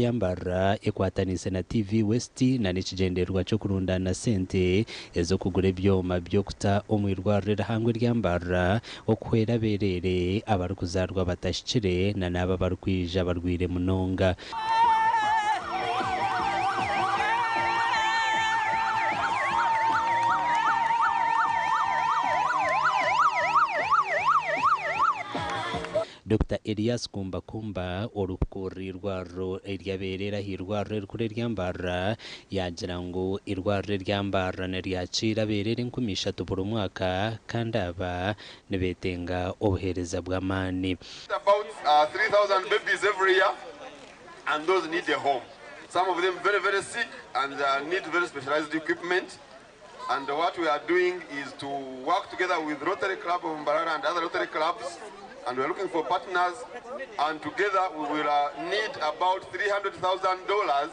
yambara ekwatanise na TV West na nikigenderwa cyo kurundana sente ezo kugura ebyoma byo kuta omwirwarira hangwe ryambara okwera berere abarukuzarwa batashikire na naba barukwija barwire munonga. Dr. Elias Kumba orukurirwa ro eryaberera hirwarre rukure ryambara yagira ngo irwarre ryambara ne ryacira berere 13 buri mwaka kandi aba nebetenga obuhereza bw'amani. About 3,000 babies every year, and those need a home. Some of them very sick and need very specialized equipment. And what we are doing is to work together with Rotary Club of Mbarara and other Rotary clubs, and we're looking for partners, and together we will need about $300,000.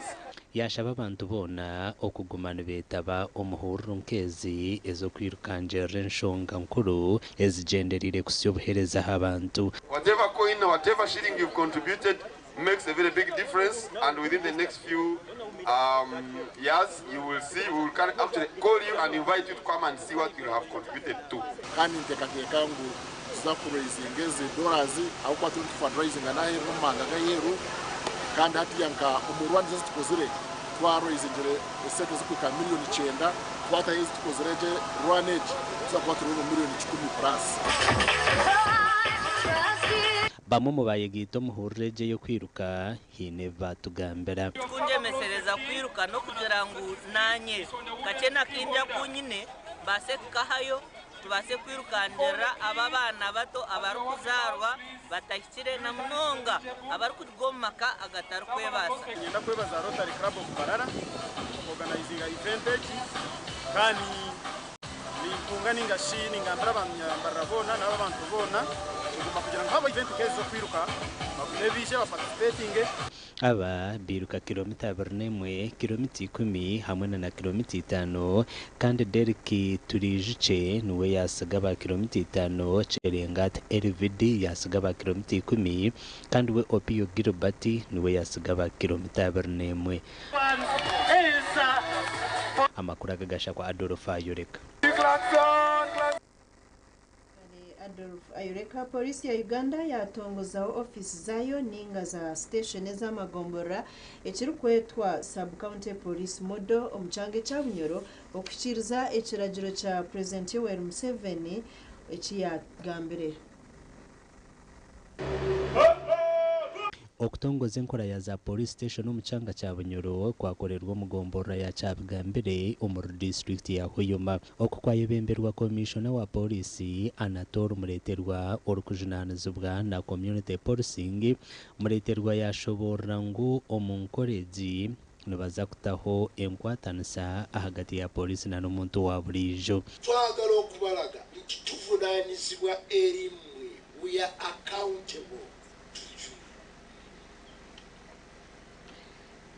Yashaba abantu bona okugumana betaba omuhururu nkezi ezo kwirukanjera enshonga nkuru ezigenderire kusyobuhereza abantu. Whatever coin, whatever shilling you've contributed makes a very big difference, and within the next few years you will see, we will actually call you and invite you to come and see what you have contributed to. $dollars au kwa fundraising anaye rumanga gayeru kandi hati yanka umurwani zose tukozire twaroizingire seto zikuka milioni 9 twata hizi tukozireje rwanage tuzakuwa turi milioni 10 plus. Bamwe mu bayegito muhureje yo kwiruka hine batugambera kunje mesereza kwiruka no kugira ngo nanye gakena kinja kunyine base kahayo tubase kwirukandira aba bana bato abarukuzarwa batakire na munonga abarukugomaka agataru kwebasa. Ngenda kwebaza Rotary Club of Mbarara organizing event kandi nifunga shini ngambara abanyambara bona n'abantu bona kugira ngo haba event kezo kwiruka bakubishe baparticipating. Aba biruka kilomita 4 kilomita 10 hamwe na kilomita 5 kandi Derek Turijice niwe yasagaba kilomita 5 Cherengat LVD yasagaba kilomita 10 kandi we Opio Gilbert niwe yasagaba kilomita 4. Amakuru agagasha kwa Adolf Ayoreka. Adolf Ayoreka. Polisi ya Uganda yatongozaho ofisi zayo ninga za station z'amagombora ekirukwetwa sub county police model omuchange cha Bunyoro okukiriza ekiragiro cha President Yoweri Museveni ekiyagambire okutongoza enkora ya za police station omuchanga cha Bunyoro kwakorerwa mugombora ya Kyabugambire omuru district ya Hoyoma okukwayebemberwa commissioner wa polisi Anatol muleterwa orukujunanizibwa na community policing muleterwa yashobora ngo omunkoreji nibaza kutaho enkwatanisa hagati ya polisi na n'omuntu wa bulijo. Twagala okubalaga tuvunaanyizibwa erimwe, we are accountable.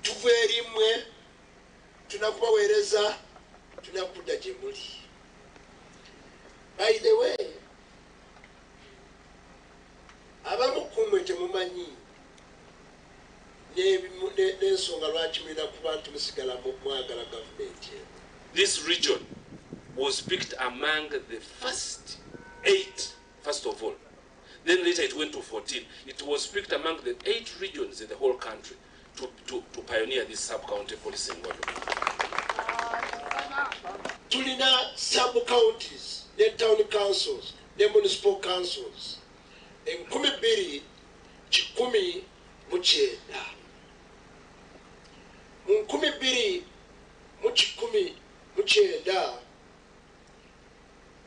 Tuverimwe tunakubawereza tunakuda jemuli. By the way, abamukumwe temumanyi n'ensonga lwaki mulina kuba tumusigala mu mwagala gavumenti. This region was picked among the first 8, first of all. Then later it went to 14. It was picked among the 8 regions in the whole country to pioneer this sub-county policing model. Tulina sub-counties, the town councils, the municipal councils. 12,109. Mu 12,109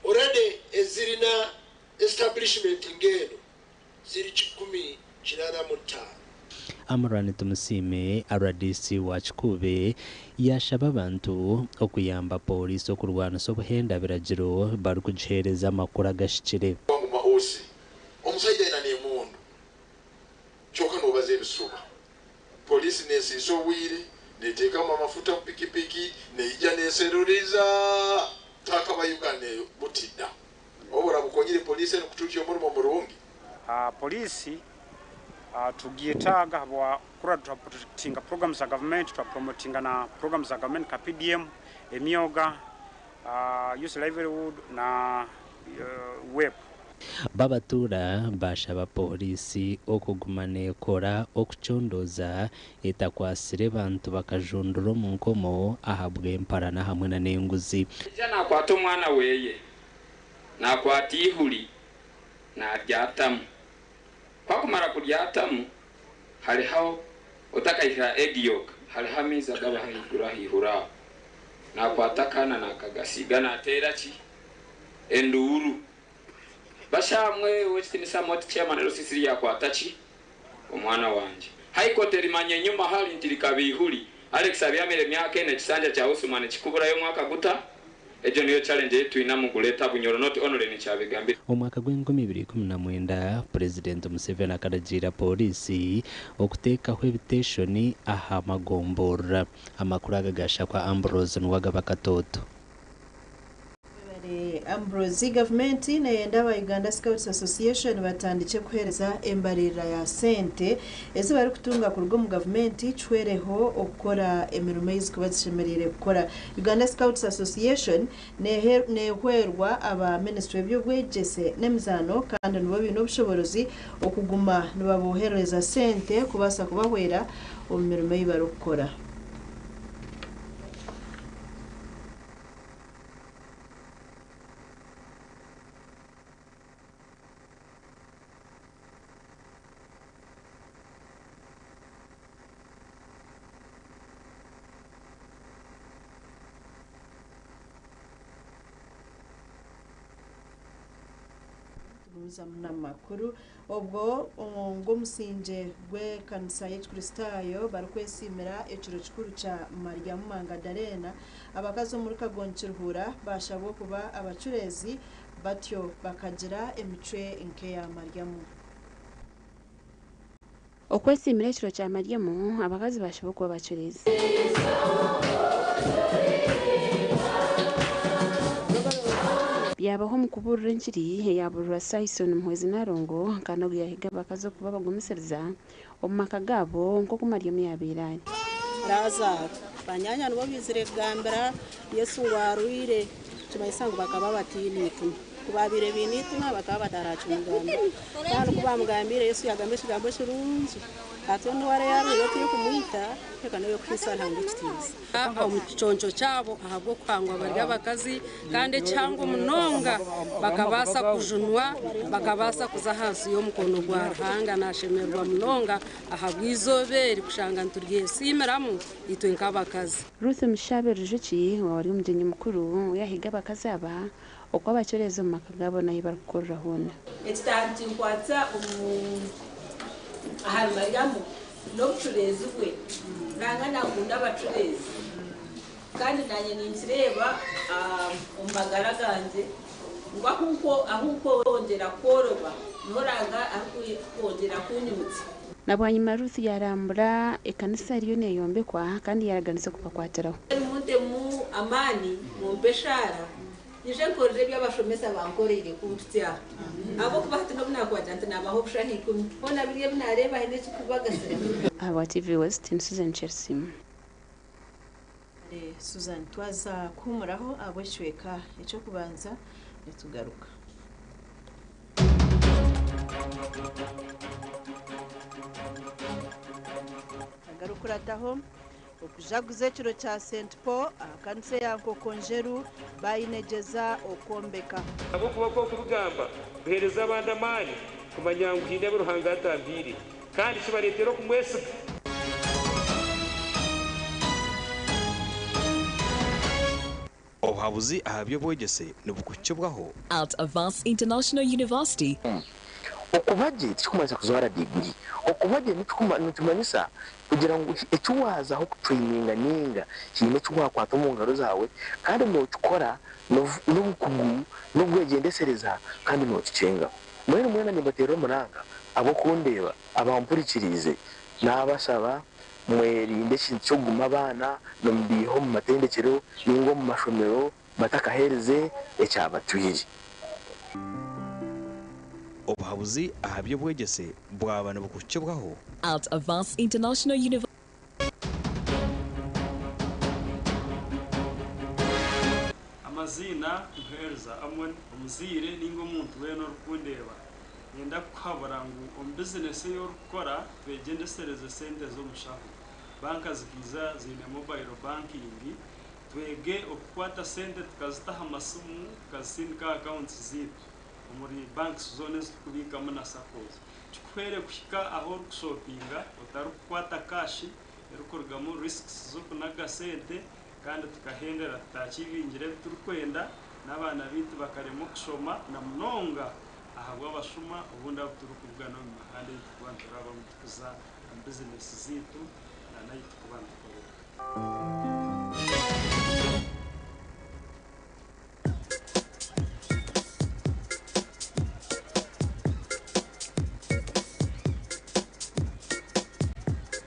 already ezirina establishment ngeno ziri 185. Amrani tumusime RDC wa Kikube yashaba abantu okuyamba polisi okurwana sobuhenda biragiro barukujihereza amakuru agashikire. Mahosi omusajja ina nemundu choka nobaze ebisuba polisi nesiso wire neteka mu mafuta pikipiki neija neseruriza takaba Uganda butidda obora bukonyire polisi n'okutuukiya omulimo mulungi. Polisi tugietaga habwa kura tuprojectinga programs za government promotinga na programs za government ka PDM emyoga youth livelihood na web babatura bashaba polisi okugumana ekora okucondoza etakwasire bantu bakajundura mu nkomo ahabwe emparana hamwe na n'enguzi nakwata omwana weye nakwata ihuri naryatamu kwakumara kuryatamu hariho utakayihira egiyok hariho ameza gaba hihura nakwata kana nakagasiga natera ki enduru bashamwe wetinisa moti chairman rusisiri yakwata ki omwana wanje haikote rimanye nyuma hali ntirikabihuri Alex abyamere myaka ene kisanja cha Usman kikubura yo mwaka guta ejo niyo challenge yetu inamuguleta bunyoro not only ni cyabigambira omwaka gw'2019 President Museveni akaragira polisi okutekaho ebiteshoni aha magombora amakuru agagasha kwa Ambrose Nuwagaba Katoto Ambrose government neyenda wa Uganda Scouts Association batandike kuhereza embarira ya sente ezi bari kutunga ku rugo mu government chwereho okora emirimo y'izikubatshemerere gukora Uganda Scouts Association nehwerwa aba ministry by'obwegese n'emizano kandi nibo bino obushobozi okuguma nibabohereza sente kubasa kubahwera omu mirimo y'ibari gukora makuru obwo ngo musinje gwe kanisa y'Kristayo barukwesimira ekiro kikuru cha Maria Mumangadarena abakazo muri kagonchirhura bashabo kuba abacurezi batyo bakagira emicwe nke ya Mariamu okwesimira ekiro cha Mariamu abakazi bashabo kuba abacurezi yabaho mukuburira enjiri yaburura Saison muhwezi narongo kanogo yahiga bakazo kuba bagumisiriza omumaka gabo nko ku Mariamu yabirani raza banyanya nibo bizire gambira Yesu warwire tumayisango bakaba batinitu kubabire binituma bakaba bataracungamba kandi kuba mugambire Yesu yagambye kigambo kirunzi atono ware yaro yote kumwita reka nayo kwisa ntango kitisi omuconco cyabo ahabwo kwangwa barya bakazi kandi cyangwa munonga bakabasa kujunwa bakabasa kuza hasi yo mukono gwa hanga nashemerwa munonga ahabwizoberi kushanga nturye simeramu itwe nk'abakazi Ruth Mushabe Rujuki wari umujyenyi mukuru yahiga bakazi aba okwa bacoreza mu makagabo nayo barakorera hona ekitanti kwatsa ahari Mariamu n'obucurezi bwe nanga nakunda abacurezi kandi nanye ninsireba ombagara ganje ngwa ahuko wongera koroba noranga akongera kunyutsa nabwanyuma Ruth yarambura ekanisa iriyo neyombekwa kandi yaraganise kupakwatiraho munde mu amani mu mbeshara nije nkorere by'abashomesa bankorere kutya abo kubahati no bnakwajante nabaho bushahiko bona biriye bnareba hene kikubagasira aba TV West Susan Chelsea Susan twaza kumuraho abweshweka icyo kubanza nitugaruka agarukurataho okujaguza ekiro kya St Paul akanise yanko konjeru bayinegeza okombeka abo kubako kubugamba guhereza abandi amani kumanya ngo hinde ruhanga atambiri kandi kibaretero kumwese obuhabuzi ahabyo bwegese nibukucyubwaho at Avance International University okubaje tikumanya kuzwara degree okubaje nitumanyisa kugira ngo ekiwaza aho kutraininga ninga kine cywakwata mu ngaro zawe kandi no tukora n'ubukugu n'ubwegendesereza kandi no kicenga mwene nimbatero muranga abo kundeba abampurikirize nabasaba mwerinde cyo guma abana no mbiho mu matendekero ningo mu mashomero batakahereze ecyabatwiri obuhabuzi ahabyo bwegese bwabana bukucibwaho At Advanced International University. Amazina mpereza amwe umuzire ningo muntu weno rukundeba yenda kwabara ngo business yo rukora twegendesereze sente zo mushaho banka zikiza zine mobile banking twege okukwata sente tukazitaha amasumu tukazisindika accounts zitu muri banks zone zikubikamo na SACCOs tukwere kushika aho rukushopinga utarukwata cash erukorgamo risks zo kunaga sente kandi tukahendera tutakibingire turukwenda n'abana bitu bakaremo kushoma na mnonga ahabwa abashuma ubundi abuturukubwa no mu mahande tukwantura bamutukuza business zitu na nayo tukubanda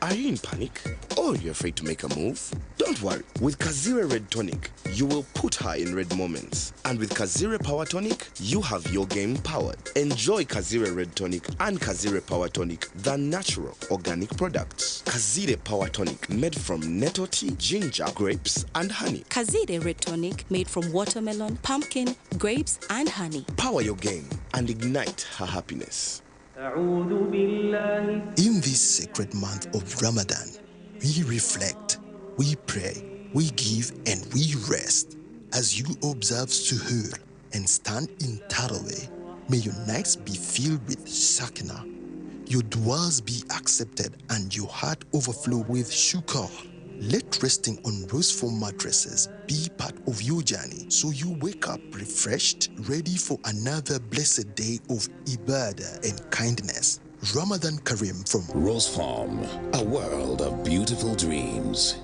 Are you in panic? Or you're afraid to make a move? Don't worry. With Kazire Red Tonic, you will put her in red moments. And with Kazire Power Tonic, you have your game powered. Enjoy Kazire Red Tonic and Kazire Power Tonic, the natural organic products. Kazire Power Tonic, made from nettle tea, ginger, grapes, and honey. Kazire Red Tonic, made from watermelon, pumpkin, grapes, and honey. Power your game and ignite her happiness. In this sacred month of Ramadan, we reflect, we pray, we give, and we rest. As you observe Suhoor and stand in Tarawih, may your nights be filled with Sakina, your du'as be accepted, and your heart overflow with shukr. Let resting on rose-foam mattresses be part of your journey so you wake up refreshed, ready for another blessed day of ibadah and kindness. Ramadan Kareem from Rose Farm, a world of beautiful dreams.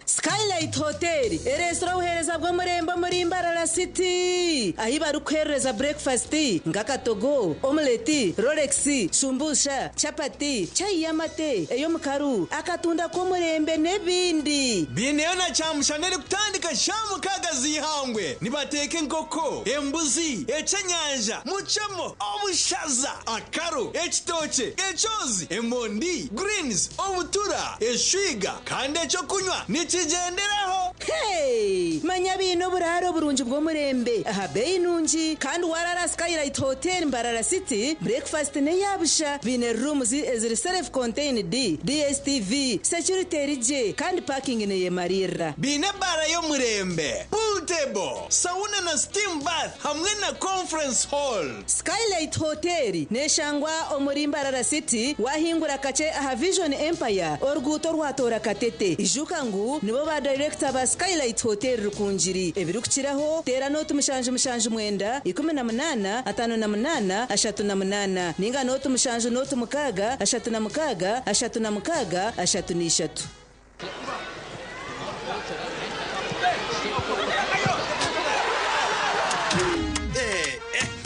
Skylight Hotel, restaurant uhereza bwo murembo muri Imbarara City. Ahi barukhereza breakfast, ngakatogo, omelette, Rolex, shumbusha, chapati, chai yamate, eyo mukaru, akatunda ko murembe nebindi. Bineona chamushanere kutandika shamu kagazi hangwe. Nibateke nkoko, embuzi, echenyanja, muchamo, obushaza, akaro, echitoche, echozi, emondi, greens, obutura, eshwiga, kandi echo kunywa. Nichigenderaho. Hey, manya bino buraro burunji bwo murembe. Aha bei nunji kandi warara Skylight Hotel Imbarara City. Breakfast ne yabusha. Bine rooms eziri self contained, DSTV, security rije kandi parking ne yemarira. Bine bara yo murembe. Pool table, sauna na steam bath hamwe na conference hall. Skylight Hotel ne shangwa omuri Imbarara City wahingura kache aha Vision Empire orguto rwatora katete. Ijukangu nibo ba director ba Skylight Hotel rukunjiri ebirukiraho tera no tumushanje mwenda 18 58 38 ninga no tumushanje no tumukaga 36 36 36.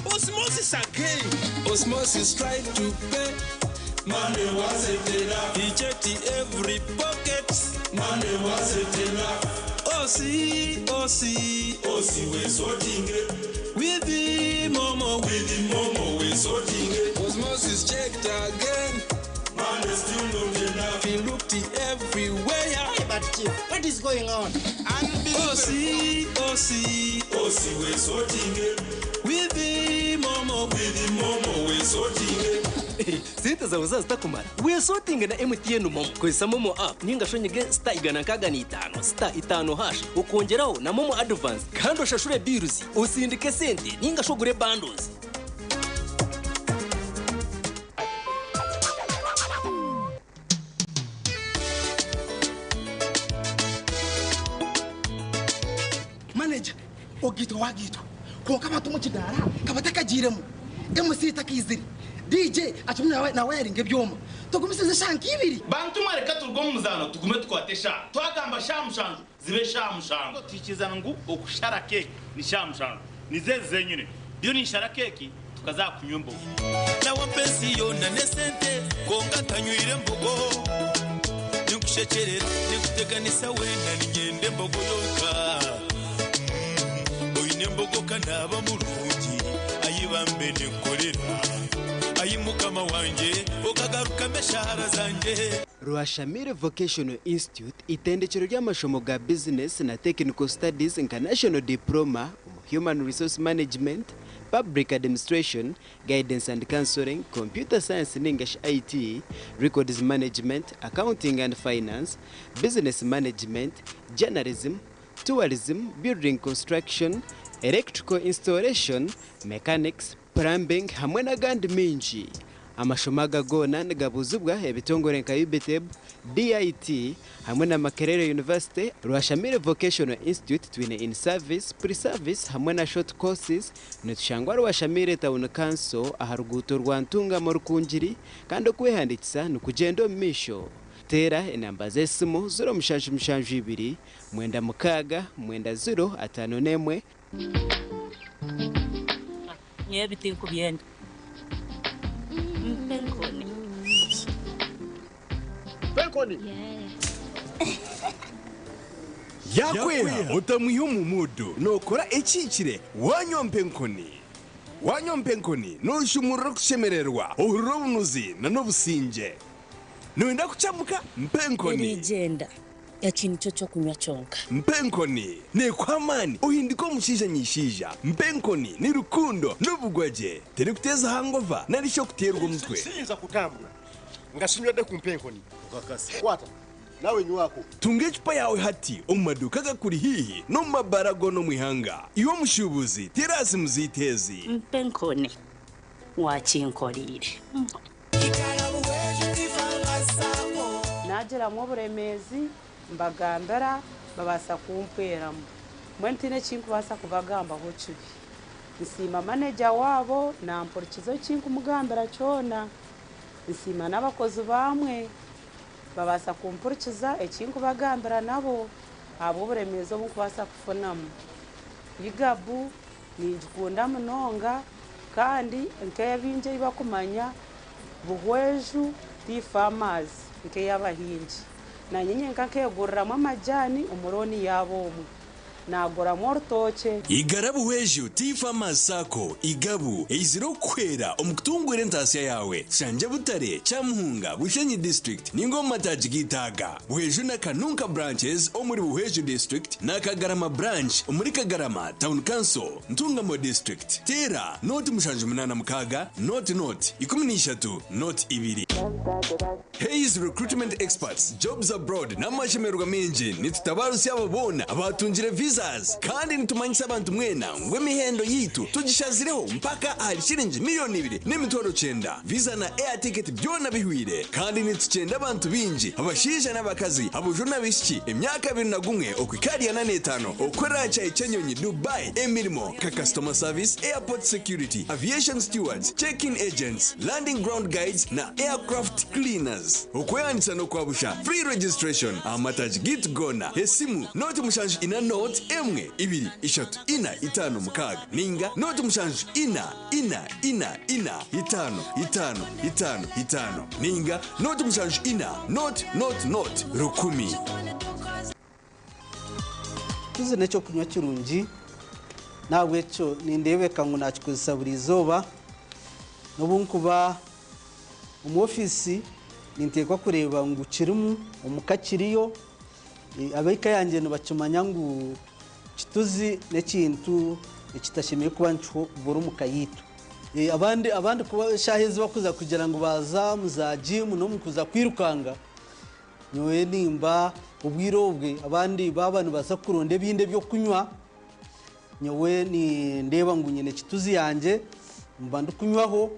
Osmosis again. Osmosis tried to pay. Money was it enough? He checked every pocket. Money was it enough? Osi, we're sorting it. With the momo, we're sorting it. Osmosis checked again. Money still not enough. He looked everywhere. Hey, but Chief, what is going on? Osi, we're sorting it. With the momo, we're sorting it. Sita za uzazi takumara. We sorting na MTN momo. Kwesa momo app ninga shonyege star igana kaga ni 5 star 5 hash ukongeraho na momo advance kandi ushashure bills usindike sente ninga shogure bundles. Manager ogito wagito ko kama tumukidara kabataka jiremo MC takiziri DJ achumwe na wiring ebyoma tugumiseze shanki ibiri bantu mareka turwo muzano tugume twatesha twagamba shamushanju zibe shamushanju tikizana ngo okushara cake ni shamushanju nizeze nyine byo ni shara cake tukazakunywa mbogo na wapenzi yona nesente konga tanywire mbogo nikushekerera nikuteganisa wenda ningende mbogo yoka oyine mbogo kanaba mulungi ayibambe nikolera ayimukama wanje okagaruka meshahara zanje. Rwashamire Vocational Institute itendekero ry'amashomo ga business na technical studies international diploma human resource management, public administration, guidance and counseling, computer science and English IT, records management, accounting and finance, business management, journalism, tourism, building construction, electrical installation, mechanics, plumbing hamwe n'agandi mingi. Amashomo agagona nigabuzibwa ebitongore nka UBTEB, DIT hamwe na Makerere University. Rwashamire Vocational Institute twine in service, pre-service hamwe na short courses. Netushangwa Rwashamire Town Council aharuguto rwa Ntunga mu Rukungiri kandi okwehandikisa nukugenda omumisho. Tera enamba z'esimu 0772 96 9051. Nyebiti kubyenda. Penkoni. Yakweha utamuha umumudu nokora ekikire wanyompenkoni. Wanyompenkoni nushumura kushemererwa ohuriro bunuzi na nobusinge. Nuenda kuchamuka mpenkoni. Igenda yakintu cyo cyo kunywa cyonka. Mpenkoni ne kwamani uhindiko mushija nyishija. Mpenkoni ni rukundo n'ubugwaje tere kuteza hangova narisho kuterwa umutwe. Sinza kutambula ngashimya de kumpenkoni ukakasi kwata nawe nywako tunge chupa yawe hati omumaduka gakuri hihi no mabarago no mwihanga iwo mushubuzi terasi muzitezi. Mpenkoni wakinkorire nagera mu buremezi mbagambara babasa kumpweramo mwentine kintu basa kubagamba ho kibi nsima manager wabo na mporikizo kintu mugambara cyona nsima n'abakozi bamwe babasa kumporikiza ekintu bagambara nabo abo buremezo mu kubasa kufonamo yigabu nigikunda munonga kandi nk'ebinje bakumanya buhweju di farmers nke yabahinji na nyenye nkakegurramo amajani umuroni yabomu nagora mortoche igarabu hweju tifama SACCO igabu eiziro kwera omukutungwire ntasiya yawe shanje butare chamuhunga bushenyi district ningo mataji gitaga hweju na kanunka branches omuri hweju district na kagarama branch omuri kagarama town council ntungamo district tera not mushanju munana mukaga not 13 not ibiri. Hayes recruitment experts jobs abroad namashemerwa menje nitutabarusi ababona abatungire visa kandi nitumanyisa abantu mwena ngwemihendo yitu tugishazireho mpaka ari shilingi miliyoni 2.9 visa na air ticket byona bihwire kandi nitucenda abantu binji abashija n'abakazi abujuna bishiki emyaka 21 okwikariya na 5 okora cha Ichenyonyi Dubai emirimo ka customer service airport security aviation stewards check-in agents landing ground guides na aircraft cleaners okweyandisa no kwabusha free registration amataji git gona esimu noti mushanju ina note emwe ibiri ishatu ina itano mukaga ninga noti mushanju ina itano ninga noti mushanju ina not rukumi. tuzi necyo kunywa kirungi nawe cyo nindebeka ngo nakikoza buri zoba nobunkuba mu office nintekwa kureba ngo kirimu umukakiriyo abayika yanjye no bacumanya ngo kituzi nekintu ekitashimiye kuba ncho buru mukayitu abandi kuba shahezi bakuza kugira ngo baza muza gym no mukuza kwirukanga nyowe nimba ubwirobwe abandi babanu basa kuronde binde byo kunywa nyowe ni ndeba ngo nyene kituzi yanjye mbandu kunywaho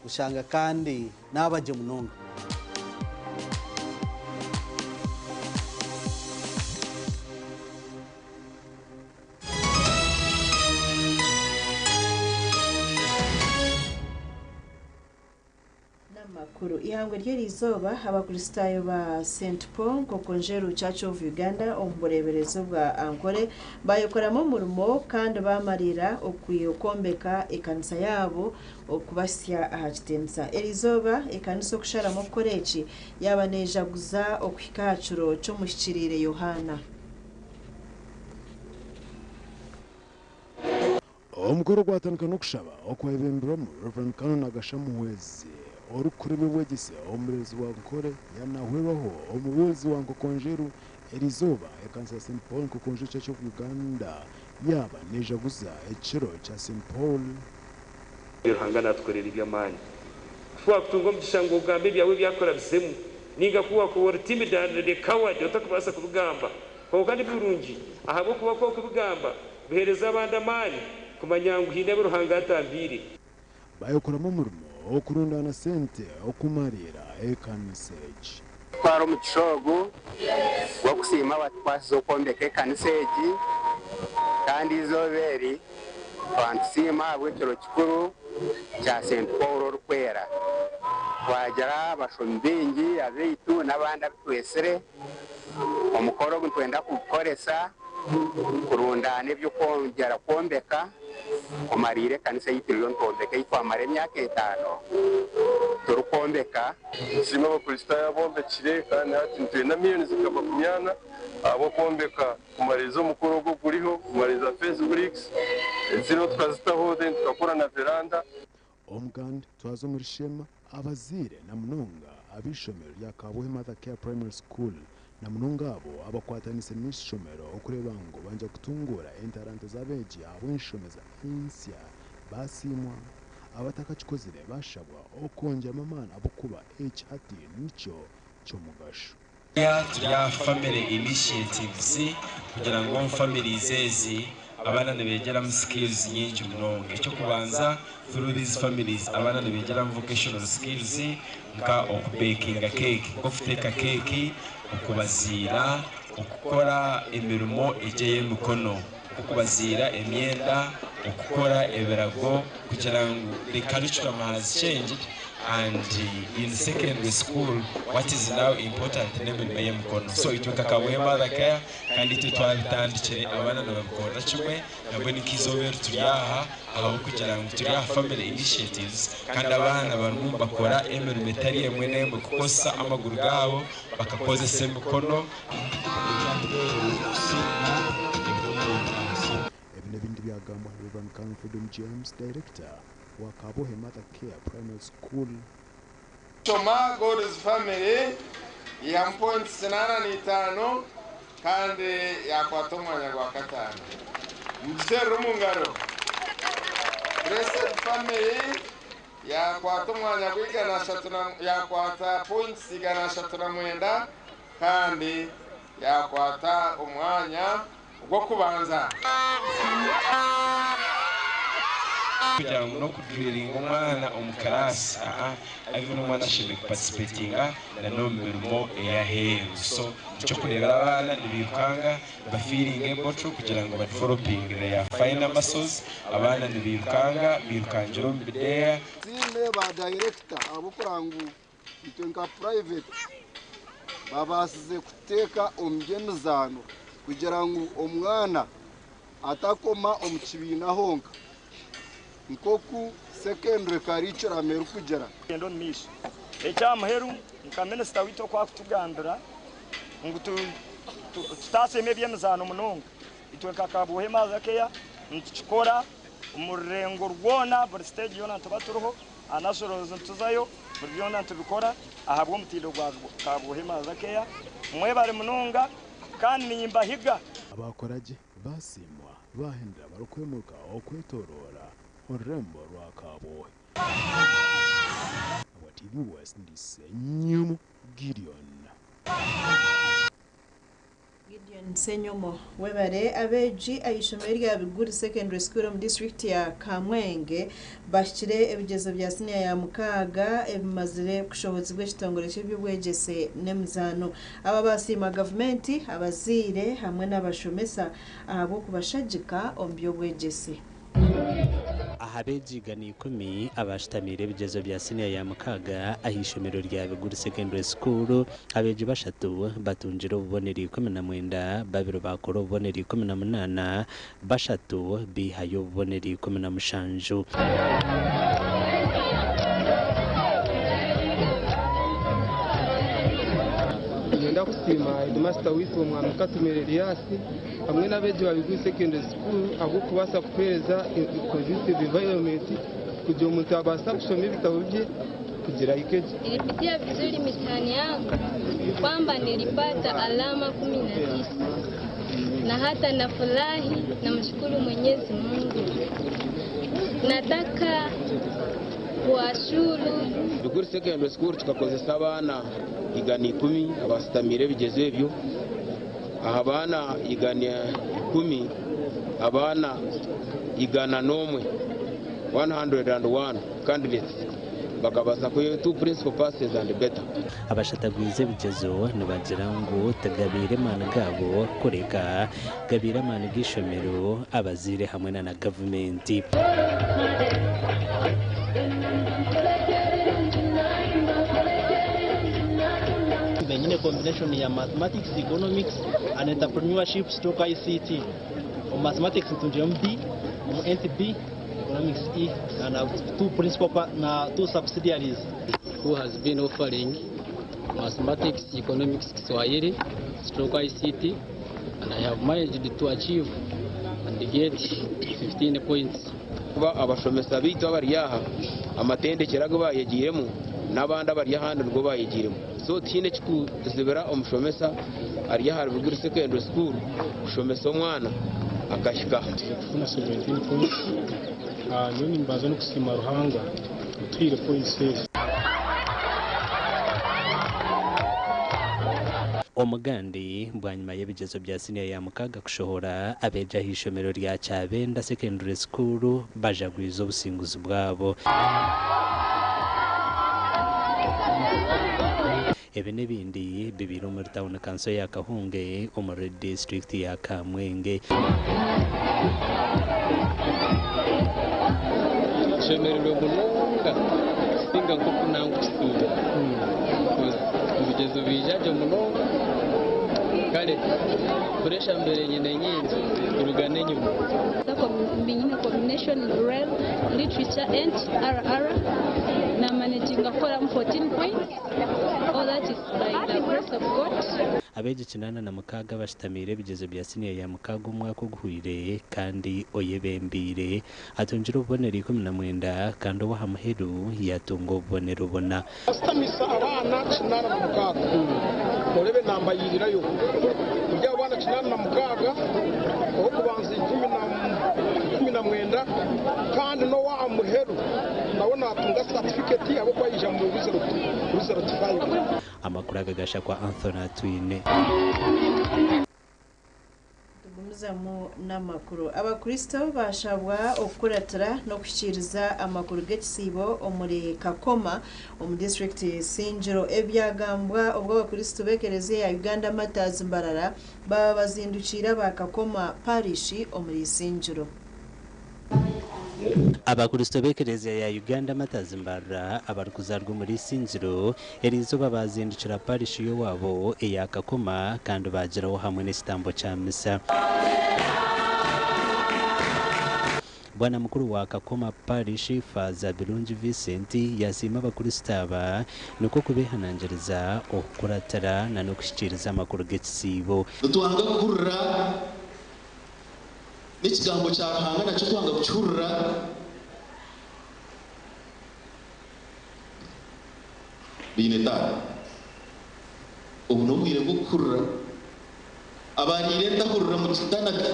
ushanga kandi nabaje munonga. Makuru ihangwe ry'erizoba abakristayo ba St Paul Kokonjeru Church of Uganda ombureberezo bwa Ankole bayokoramo murumo kandi bamarira okuyokombeka ekanisa yabo okubasya ahakitensa erizoba ekanisa okusharamo koreki yabanejaguza okwikacuro cyo mushikirire Yohana. omukoro gwatandika n'okushaba okwebemberamu Reverend Canon Agashamuhwezi orukurebe bwegise omurezi wa nkore yanahwebaho omubuzi wa nkokonjeru erizoba ekanisa St Paul nkokonjeru cyo Uganda yaba nejaguza ekiro cya St Paul yohangana tkorera ibyamani kwa kutunga mgishango ugambe byawe byakora bisemu ninga kuwa ko timidane de coward otakubasa kubugamba ko kandi burungi ahabo kuba ko kubugamba bihereza abandamani kumanyangu hine ruhanga atambiri bayokoramo umurimo wo kurundana sente okumarira ekaniseji twara umucishogo wo kusima batwasizo kombeka ekaniseji kandi izoberi twansima bwekiro kikuru cya St Paul rukwera twagera abashombingi abeitu n'abandi abitwesere omukoro gwenda kukoresa kurundana ibyo kongera kombeka kumarire kanisa yitiriwe ntombeka yitwamare emyaka 5 turukombeka sima abakristo yabombekire kandi ati ntwenda miliyoni zikava ku myana abo kombeka kumariza umukoro go kuriho kumariza Facebook zino tukazitaho then tukakora na veranda omuganda twazo muri shema abazire na munonga abishomero rya Kabuhe Mother Care Primary School na munonga abo abakwatanise n'ishomero okureba ngo banja kutungura entarante zabeji abo inshomeza insya basimwa abatakakikozire bashabwa okonja mamana abokuba HRT nico cyo mugasho ya family initiatives kugira ngo family zezi abana nebegera mu skills nyinshi munonge cyo kubanza through these families abana nebegera mu vocational skills nka okubakinga cake okufiteka cake okubazira okukora emirimo ejeye mukono okubazira emyenda okukora ebirago kugira ngo the curriculum has changed and in secondary school what is now important nemirimo y'emukono so itweka Kabuhe Mother Care kandi twatandikire abana n'abakora kimwe nabwo nikizobera turiyaha aho kugira ngo turiyaha family initiatives kandi abana barimo bakora emirimo etari emwe n'emwe kukosa amaguru gabo bakakozesa emukono ebinebindi byagambwa Reverend Canon Freedom James director wa Kabuhe Mother Care Primary School Choma God's family ya point 85 kandi yakwata umwanya gwa katano mutero mungaro Blessed family yakwata umwanya gwigana shatuna yakwata point 69 kandi yakwata umwanya gwo kubanza kugira ngo no kuduriringa umwana omukarasi ari n'umwana ashimye participatinga na no mirimo yaheru so cyo kurebera abana nibikanga bafiringe bocho kugira ngo badeveloping ya final muscles abana nibikanga birukanjiro mbidea zine ba director abo kurangu itenka private babasize kuteka omgenuzano kugira ngo omwana atakoma omukibina honka nkoku secondary karichura meru kugera endo mishi ecyamuheru nka minister wito kwa kutugambira ngo tutaseme byemzano munonga itweka Kabuhe Mother Care ntukikora umurengo rwona buri stage yona tubaturuho anasorozo tuzayo buri byona tubikora ahabwo mutindo gwa Kabuhe Mother Care mwe bari munonga kandi nimba higa abakoraje basimwa bahenda barukwemuka okwetorora orembo rwa Kabuhe TV West ndisenyumu Gideon Senyomo webare abeji ayishomero rya Biguri Secondary School mu district ya Kamwenge bashire ebigezo bya senior ya mukaga ebimazire kushobozi bw'ekitongole cy'ebyobwegese nemzano aba basima government abazire hamwe n'abashomesa abo kubashagika ombyobwegese ahabejigani 10 abashitamire ebigezo bya senior ya mukaga ahishomero rya Biguri Secondary School abeji bashatu batunjira uboneri 19 babiro bakora uboneri 18 bashatu bihayo uboneri 17 ngenda kusima headmaster witu umwami Katumire Elias hamwe n'abeje babigwi secondary school abo kubasa kupereza positive environment kugira umuntu abasa gusoma ibitabo bye kugira ikeje. Nilipitia vizuri mitihani yangu kwamba nilipata alama 19 na hata nafurahi na mshukuru Mwenyezi Mungu. Nataka kuashuru Biguri secondary school tukakozesa abana igana 10 abasitamire bigeze byo abana igana 10 abana igana nomwe 101 candidates bakabasa ko 2 principal passes and better. Abashatagwize bigezo nibagira ngo tagabire mana gabo kureka gabira mana gishomero abazire hamwe na government. Benyine combination ya mathematics, economics and entrepreneurship stroke ICT. Mathematics tunje MD, NTB, economics E, and 2 principal na 2 subsidiaries. Who has been offering mathematics, economics, Kiswahili, stroke ICT, and I have managed to achieve and get 15 points. Kuba abashomesa bitu abariyaha amatendekerago bayegiremo n'abandi abariyaha nubwo bayegiremo. So tine kuzibera umushomesa ariyaha Biguri secondary school ushomesa umwana akashika kuna 17 points. Nini mbazo no kusima ruhanga 3 points. Omugandi bwanyuma y'ebigezo bya senior ya mukaga kushohora abeja hishomero rya Cyabenda secondary school bajagwiza obusinguzi bwabo. Ebe n'ebindi bibiri muri town council ya Kahunge umuri district ya Kamwenge. Shemerero munonga singa nkuko nangusubiza bigezo bijaje munonga kale kuresha mbere nyine nyinzi urugane nyuma. Combination rel literature and RR na managing akora 14 points. All that is by the grace of God. Abeje kinana na mukaga bashitamire bigezo bya senior ya mukaga umwaka guhwire kandi oyebembire atunjira ubonera 19 kandi wa hamuheru yatungo ubonera ubona Astamisa abana kinana na mukaga urebe namba yirirayo kujya abana kinana na mukaga aho kubanza 19 kandi no wa hamuheru nabona atunga certificate abo kwayija mu result 5. Amakuru agagasha kwa Anthony Twine. Tugumizamo n'amakuru abakristo bashabwa okuratira no kushikiriza amakuru g'ekisibo omuri Kakoma omu district Sinjiro ebyagambwa ubwo abakristo bekereze ya Uganda Matters Mbarara baba bazindukira ba Kakoma parish omuri Sinjiro. Abakristo bekereza ya Uganda Matters Mbarara abarukuzarwa muri Sinjiro erizo babazindukira parish yo wabo eya Kakoma kandi bagiraho hamwe n'isitambo cya misa. Bwana mukuru wa Kakoma parish Faza Birungi Vincent yasima abakristo aba nuko kubehanangiriza okuratara na no kushikiriza amakuru g'ekisibo. Tuwanga kurra n'ikigambo cya Ruhanga nacyo tuwanga kucyurra bineta ubu nubwire gukurra abanirenda kurra mu kitanaga.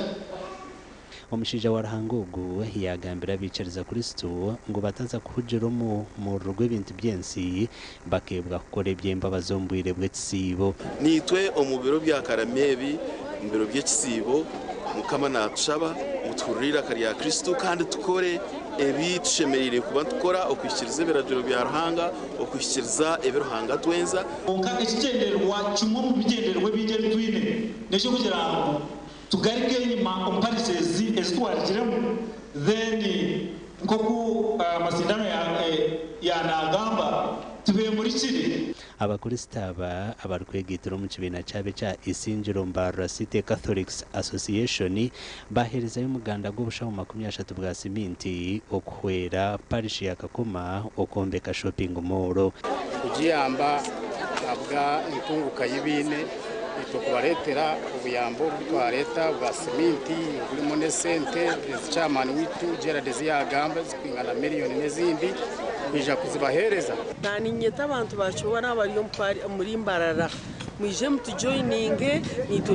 Omushija wa Ruhangogo yagambira bicariza Kristo ngo bataza kuhujiramo mu rugo ibintu byensi bakebwa gukora ibyemba bazombwire bw'ekisibo. Nitwe omubiro bya Karamebi mbiro by'ekisibo mukama natushaba muturira kari ya Kristo kandi tukore ebitushemerire kuba tukora okwishyikiriza ibiragiro bya Ruhanga okwishyikiriza ebiruhanga twenza onka ekigenderwa kimwe mu bigenderwa bigeri twine n'ekyo kugira ngo tugarike inyuma comparisons ezitwarikiremu then nkoku amasindano ya nagamba tube muri kiri. Abakristo aba abarkwegitira mu kibina cyabe cya Isinjiro Mbarara City Catholics Association bahereza y'umuganda g'ubushaho 30 bwa siminti okuhwera parish ya Kakoma okombeka shopping mall kugiyamba abwa intunguka y'ibine tukubaretera ubuyambo bwa leta bwa simenti burimo nesente chairman witu Gerard ziyagamba zikwingana miliyoni n'izindi kwija kuzibahereza naninyeta abantu bashobora bari muri mbarara mwije mutujoininge nito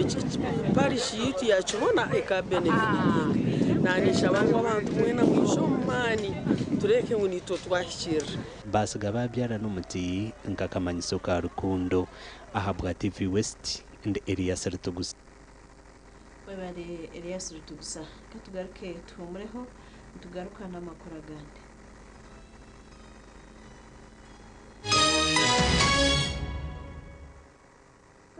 parish yitu yachubona eka benefit nanisha abantu mwena mwishomani tureke ngo nito twashira basiga babyara n'umuti nkakamanyiso ka rukundo ahabwa TV West and Elias Rutugusa webare Elias Rutugusa katugaruke tumureho tugaruka n'amakuru agande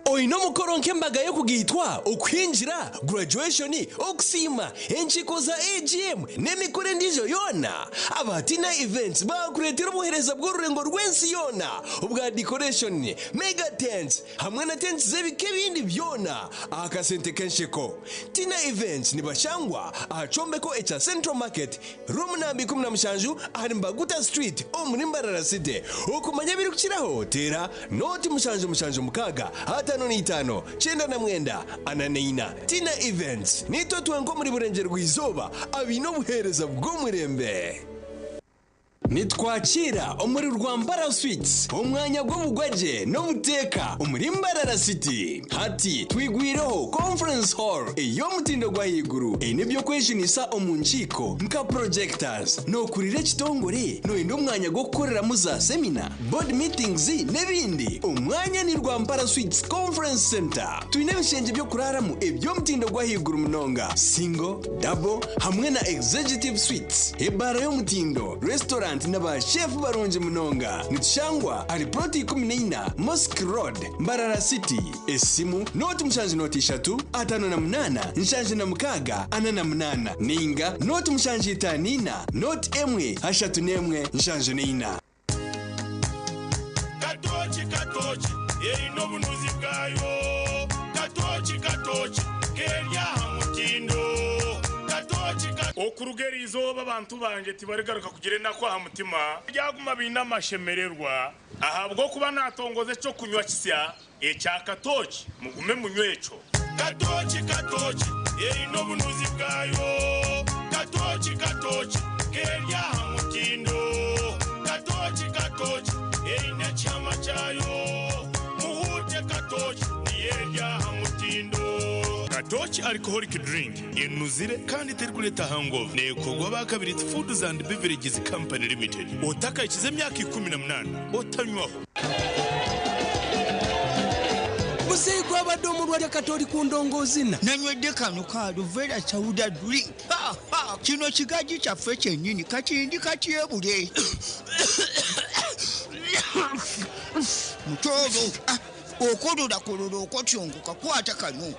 Oino mukoronke mbaga yo kugitwa ukwinjira graduation okusima enchiko za AGM nemikore ndijo yona abatina events bakuretera ubuhereza bw'ururengo rwensi yona ubwa decoration mega tents hamwe na tents zebike bindi byona akasente kenshiko tina events nibashangwa achombeko echa Central Market room nambi 17 ahari Mbaguta Street omurimbarara city ukumanya birukiraho tera noti mushanju mukaga hata no nitano chenda na mwenda ananeina tina events nito twenko muri burenge rwizoba abino buhereza bw'umurembe nitwakira omuri Rwambara Sweets umwanya gw'ubugwaje no buteka umurimbarara city hati twigwireho conference hall iyo mutindo gwa higuru nibyo kweshinisa omunchiko nka projectors no kurire kitongore no indo mwanya go gukorera muza seminar board meetings nebindi umwanya ni Rwambara Sweets conference center twinebishenje byo kuraramo ibyo mutindo gwa higuru munonga single double hamwe na executive suites ebara yo mutindo restaurant naba chef barunje munonga nitshangwa ari proti 14 Mosque Road Mbarara City esimu noti mshanje noti 3 atano na mnana nshanje na mukaga anana mnana ninga noti mshanje itanina noti emwe hashatu nemwe nshanje nina katochi ino bunuzi bwayo katochi kerya hamutindo okurugera izoba abantu banje tibarigaruka kugire nako ha mutima byaguma binamashemererwa ahabwo kuba natongoze cyo kunywa kisya echa katochi mugume munywecho katochi ino bunuzi bwayo katochi kerya hamutindo katochi ine chama chayo muhute katochi yerya hamutindo Katochi alcoholic drink inuzire kandi terkuleta hangover nekogwa bakabiri Foods and Beverages Company Limited otaka ikize myaka 18 otanywaho Musego abadomu lwa Katoli ku ndongozina nanywedde kano ka Vera chawuda drink kino kigaji kyaffe kyennyini kakindi katyebule mutozo okolola okotyongoka kwata kano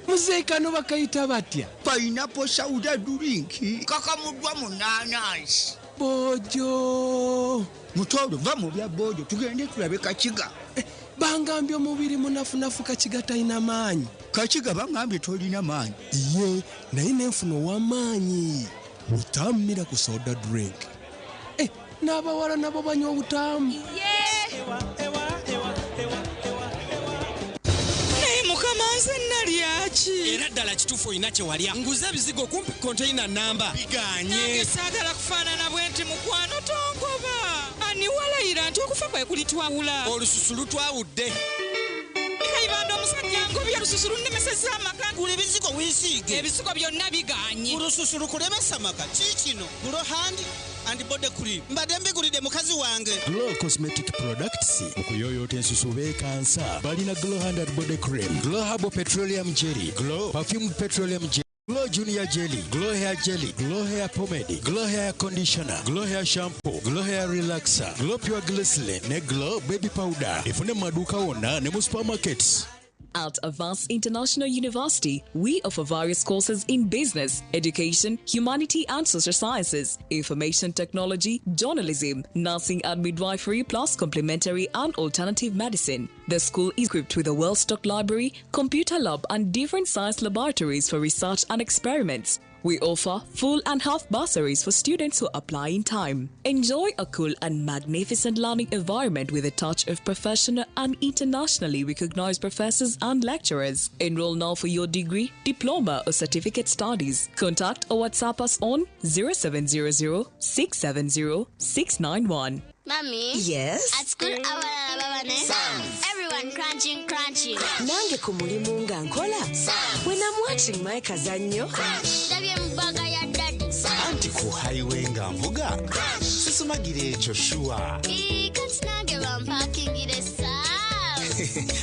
Muzekano bakayita batya pineapple soda drink kakamudwa mu nanasi bojo mutolo va mu bya bojo tugende tulabe kakiga bangambye omubiri munafunafu kakiga talina maanyi kakiga bangambye tolina maanyi ye naye nenfuno w'amaanyi butamira ku soda drink n'abawala nabo banywa obutamu mukamanze nalyachi era ddala kitufu olina kyewalya nguza bizigo kumpi container namba biganye sagala kufaanana bwenti mukwano tongoba ani walayira nti okufa kwe kulitwawula olususu lutwawudde kaibanda omusajja ngobya olususu lunnemeseza amaka gula ebizigo wiisiige ebizigo byonna biganye olususu lukulemesa amaka kikino gulo hand and body cream mbadde mbigulidde mukazi wange Glow Cosmetic Products okuyoyota ensusu beekansa balina Glow Hand and Body Cream, Glow Herbal Petroleum Jelly, Glow Perfumed Petroleum Jelly, Glow Junior Jelly, Glow Hair Jelly, Glow Hair Pomade, Glow Hair Conditioner, Glow Hair Shampoo, Glow Hair Relaxer, Glow Pure Glycerin ne Glow Baby Powder efune mu maduuka wonna ne mu supermarkets. At Avance International University, we offer various courses in business, education, humanity and social sciences, information technology, journalism, nursing and midwifery, plus complementary and alternative medicine. The school is equipped with a well-stocked library, computer lab and different science laboratories for research and experiments. We offer full and half bursaries for students who apply in time. Enjoy a cool and magnificent learning environment with a touch of professional and internationally recognized professors and lecturers. Enroll now for your degree, diploma or certificate studies. Contact or WhatsApp us on 0700 670 691. Mommy? Yes? At school, everyone crunching. Nange kumulimu nga nkola. When I'm watching my kazanyo. Anti ku highway nga mvuga. Sisumagire echo shua.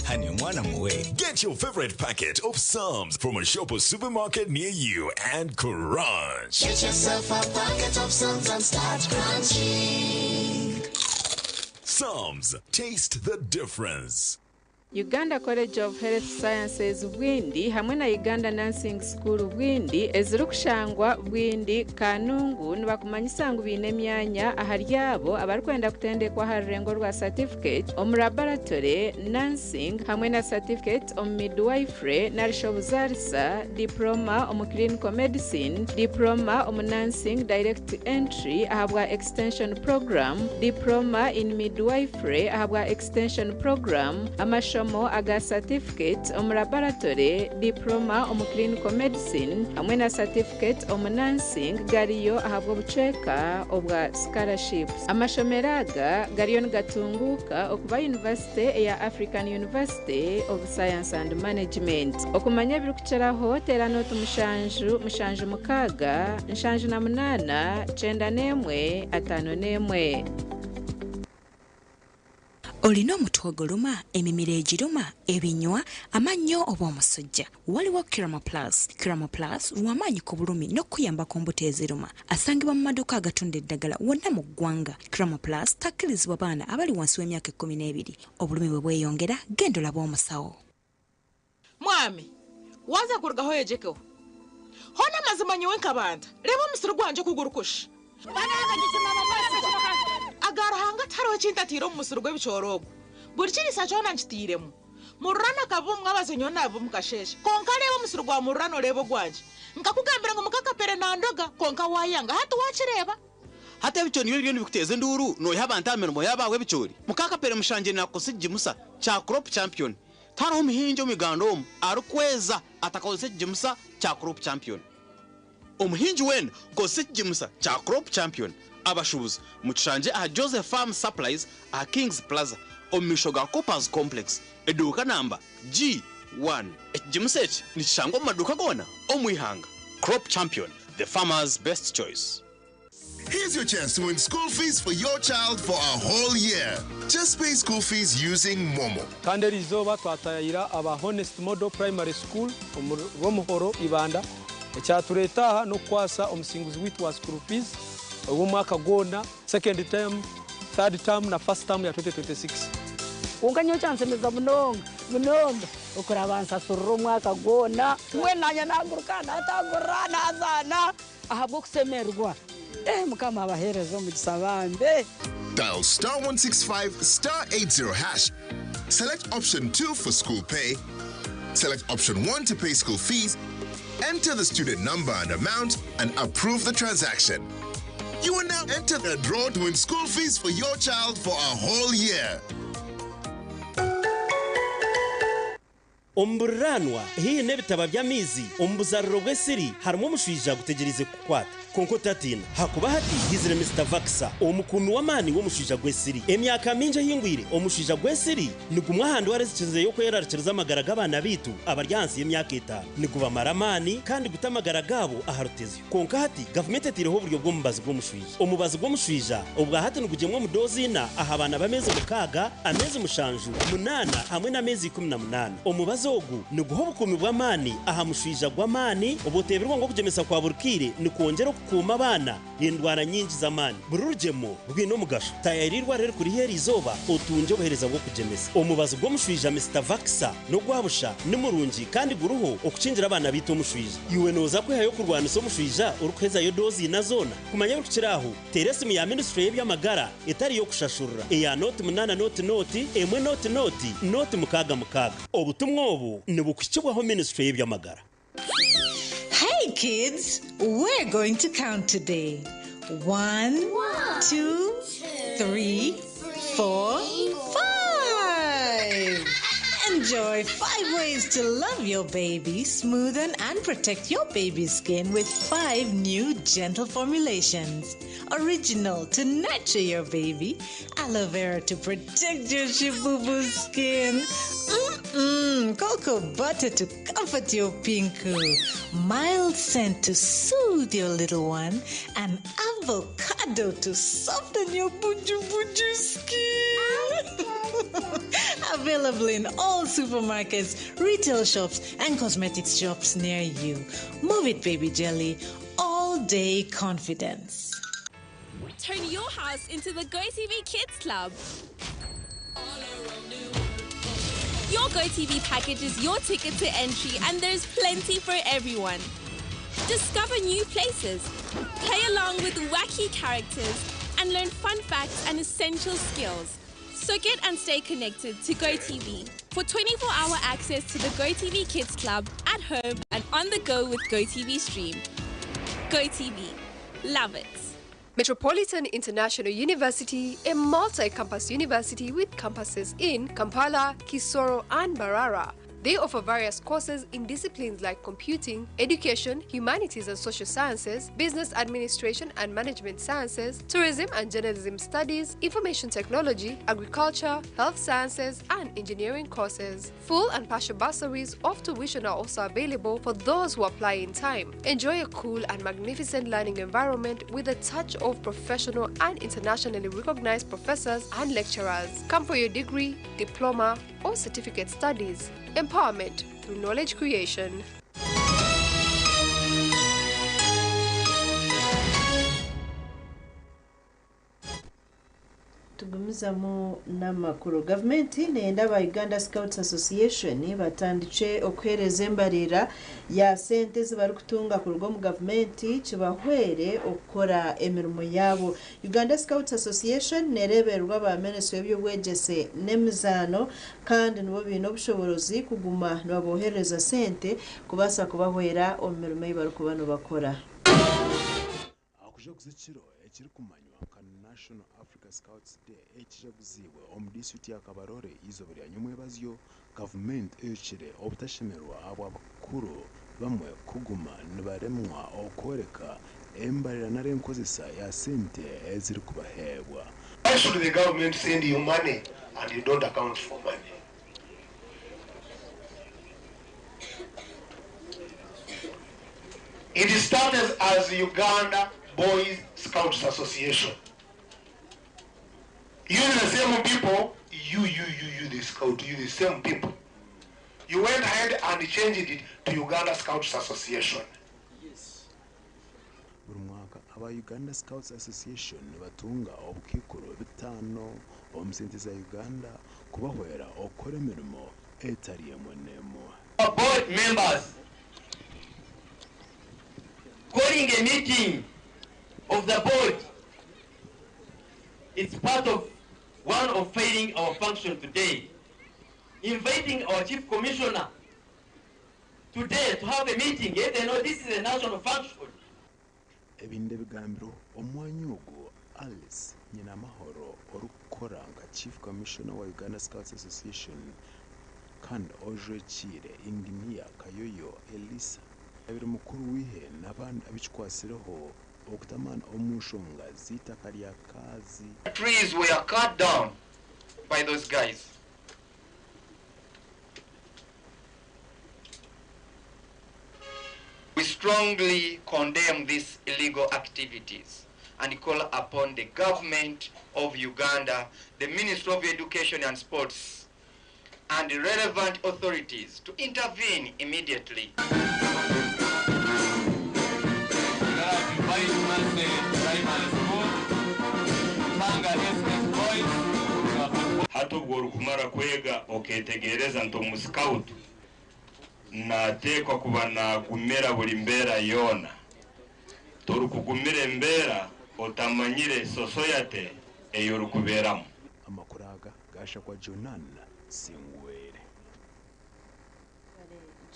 Honey, mwana muwe. Get your favorite packet of Psalms from a shop or supermarket near you and crunch. Get yourself a packet of Psalms and start crunching. Psalms, taste the difference. Uganda College of Health Sciences Bwindi hamwe na Uganda Nursing School Bwindi ezirukushangwa Bwindi Kanungu nibakumanyisa ngo bine myanya aharyabo abarikwenda kutendekwa harengo rwa certificate om laboratory nursing hamwe na certificate om midwifery na rishobuzarisa diploma om clinical medicine diploma om nursing direct entry ahabwa extension program diploma in midwifery ahabwa extension program amasho aga certificate om laboratory diploma om clinical medicine hamwe na certificate om nursing gariyo ahabwo buceka obwa scholarships amashomeraga gariyo ngatunguka okuba University ya African University of Science and Management okumanya birukuceraho tera notu mushanju mukaga nshanju na munana 9151 Olino mutwogoluma emimire ejiruma ebinywa amanyo obw'omusujja waliwo Kiramo Plus wamanyi ku bulumi n'okuyamba ku mbuto eziruma asangibwa mu maduuka agatunda eddagala wonna mu ggwanga. Kiramo Plus takkirizibwa baana abali wansi w'emyaka 12 obulumi bwe bweyongera genda olabe omusawo. Mwami waza kurugaho yejekeho hona mazima nyiwe nkabanda leba omusiro gwanje kugurukusha agarahanga taro cintatiro musuru gwebichorogo burikirisa chona nchitiremu murana kabumwe abazenyo nabo mukasheshe konka lebo musuru gwa murano lebo gwanje nkakugambira ngo mukakapere nandoga konka wayanga hatu wachireba hata bicho niyo byo bikuteze nduru no yabantamero mo yabawe bichori mukakapere mushanje nakosije musa cha crop champion taro umuhinjo migandom arukweza atakozije musa cha crop champion umuhinji wen gosije musa cha crop champion abashubuzi muchanje a Joseph Farm Supplies a Kings Plaza omishoga Coppers Complex eduka namba G1 Jimset ni shango maduka gona omwihanga. Crop Champion, the farmer's best choice. Here's your chance to win school fees for your child for a whole year. Just pay school fees using Momo. Kanderi izoba twatayira aba Honest Model Primary School Romuhoro Ibanda echaturetaha no kwasa omusinguzi witwa school fees umwaka gona second term third term na first term ya 2026 unganyo chance meza munonga ukurabansa sururu mwaka gona mwenanya nagurukana atagorana azana ahabwo kusemerwa mukama abaherezo mu gisabambe. Dial *165*80#. Select option 2 for school pay. Select option 1 to pay school fees. Enter the student number and amount and approve the transaction. You will now enter the draw to win school fees for your child for a whole year. Omburanwa hii nebitaba by'amizi ombuzaruro bw'esiri harimo mushija gutegereze kukwata konko tatina hakuba hati hizire Mr. Vaxa omukumi w'amani wo mushija gw'esiri emyaka minje hingwire omushija gw'esiri nigumwa handi waresikize yo kwerarekeza amagara g'abana bitu abaryansi y'emyaka 5 niguba maramani kandi gutamagara gabo aharuteze konka hati government etireho buryo bwo mubazi bwo mushija omubazi bwo mushija obwa hati nigujemwe mu dozina ahabana bameze mukaga ameze mushanju 8 hamwe na mezi 18 omubazi ogu niguho bukumi bw'amani aha mushija gw'amani oboteberwa ngo kugemesa kwa burkire nikongera kuma abana indwara nyingi z'amani buri rugemo rwino mugasho tayarirwa rero kuri heri izoba otunje obuhereza bwo kujemesa omubazo bw'omushwija Mr Vaxa no gwabusha n'umurungi kandi guruho okucinjira abana bito omushwija iwe noza kwihayo kurwanisa omushwija urukweza yo dozi na zona kumanya bukiraho teresimu ya ministry y'amagara etari yo kushashurura eya noti munana noti emwe noti mukaga obutumwa obu nibukukibwaho ministry y'amagara. Hey kids, we're going to count today. 1, 2, 3, 4, 5. Enjoy 5 ways to love your baby, smoothen and protect your baby's skin with 5 new gentle formulations. Original to nurture your baby, aloe vera to protect your shibubu's skin, cocoa butter to comfort your pinku, mild scent to soothe your little one, and avocado to soften your buju skin. Available in all supermarkets, retail shops, and cosmetics shops near you. Move it, baby jelly. All day confidence. Turn your house into the GoTV Kids Club. Your GoTV package is your ticket to entry, and there's plenty for everyone. Discover new places, play along with wacky characters, and learn fun facts and essential skills. So get and stay connected to GoTV for 24-hour access to the GoTV Kids Club at home and on the go with GoTV Stream. GoTV. Love it. Metropolitan International University, a multi-campus university with campuses in Kampala, Kisoro, and Mbarara. They offer various courses in disciplines like computing, education, humanities and social sciences, business administration and management sciences, tourism and journalism studies, information technology, agriculture, health sciences, and engineering courses. Full and partial bursaries of tuition are also available for those who apply in time. Enjoy a cool and magnificent learning environment with a touch of professional and internationally recognized professors and lecturers. Come for your degree, diploma, or certificate studies. Empowerment through knowledge creation. tugumizamu n'amakuru. Gavumenti neyenda ba Uganda Scouts Association batandike okuhereza embarira ya sente zibari kutunga ku rugo mu gavumenti kibahwere okukora emirimo yabo. Uganda Scouts Association nereberwa ba Ministry y'Obwegese n'Emizaano kandi nibo bino obushoborozi kuguma nibabohereza sente kubasa kubahwera omu mirimo y'ibari kuba nibakora. Akujaguzekiro ekiri kumanywa ka National Africa Scouts Day ekijaguziibwe omu disitulikiti ya Kabarore izooba lya nyamwebazyo gavumenti ekire obutashemerwa abw'abakuru bamwe kuguma nibaremwa okworeka embalira nari enkozesa ya sente eziri kubaheebwa. Why should the government send you money and you don't account for money? It started as Uganda Boys Scouts Association. You the same people, you the scout, you the same people. You went ahead and changed it to Uganda Scouts Association. Yes. Buri mwaka aba Uganda Scouts Association batunga obukikuro bitano omusente za Uganda kubahwera okora emirimo etari emonemo. Board members calling a meeting of the board. It's part of one of failing our function today. Inviting our chief commissioner today to have a meeting, yet they know this is a national function. Ebinde bigambiro omwanya ogwo Alice Nyinamahoro orukora nka chief commissioner wa Uganda Scouts Association kandi ojwekire Engineer Kayoyo Elisa abiri mukuru wihe n'abandi abikikwasireho okutamana omushonga z'itaka lya kazi. Trees were cut down by those guys. We strongly condemn these illegal activities and call upon the government of Uganda, the Ministry of Education and Sports, and the relevant authorities to intervene immediately. hata ubwo rukumara kwega oketegereza nto mu scout natekwa kuba nagumera buri mbera yona torukugumire mbera otamanyire society eyo rukuberamo. Amakuru aga gasha kwa Jonana Singwere.